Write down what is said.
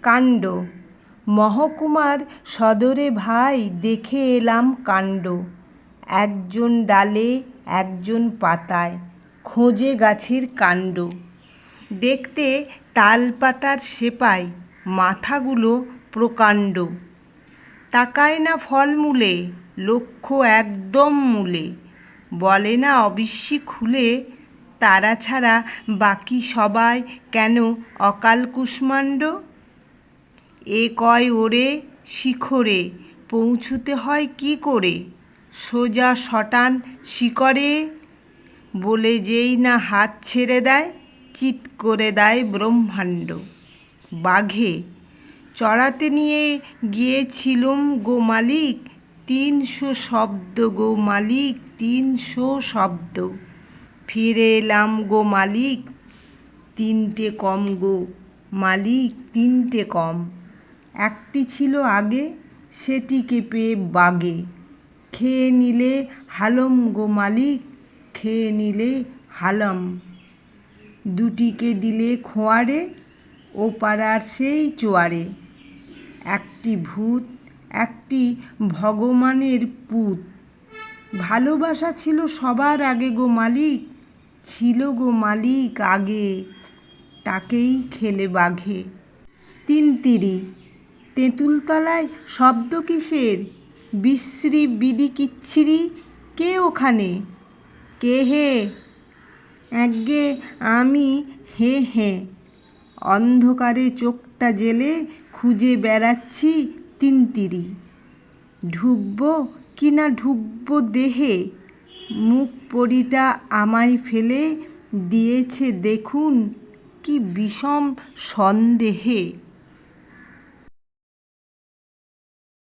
কাণ্ড। মহকুমার সদরে ভাই দেখে এলাম কাণ্ড। একজন ডালে একজন পাতায় খোঁজে গাছের কাণ্ড। দেখতে তালপাতার সেপাই মাথাগুলো প্রকাণ্ড। তাকায় না ফলমূলে, লক্ষ্য একদম মূলে। বলে না অবিশ্বাসী খুলে, তারা ছাড়া বাকি সবাই কেন অকাল কুষ্মাণ্ড। এ কয় ওরে শিখরে পৌঁছুতে হয় কি করে, সোজা সটান শিকরে। বলে যেই না হাত ছেড়ে দেয়, চিৎ করে দেয় ব্রহ্মাণ্ড। বাঘে চড়াতে নিয়ে গিয়েছিলুম গো মালিক, ৩০০ শব্দ গো মালিক, ৩০০ শব্দ। ফিরে এলাম গো মালিক, ৩টে কম গো মালিক, ৩টে কম। একটি ছিল আগে, সেটিকে পেয়ে বাগে। খেয়ে নিলে হালম গো মালিক, খেয়ে নিলে হালম। দুটিকে দিলে খোঁয়াড়ে, ও পাড়ার সেই চোয়ারে। একটি ভূত, একটি ভগবানের পুত। ভালোবাসা ছিল সবার আগে গো মালিক, ছিল গো মালিক আগে, তাকেই খেলে বাঘে। তিনতিরি। তেঁতুলতলায় শব্দ কিসের, বিশ্রী বিদি কিচ্ছিরি। কে ওখানে, কে হে? একগে আমি, হে হে। অন্ধকারে চোখটা জেলে খুঁজে বেড়াচ্ছি তিনতিরি। ঢুকবো কি না ঢুকবো দেহে, মুখ পড়িটা আমায় ফেলে দিয়েছে দেখুন কি বিষম সন্দেহে।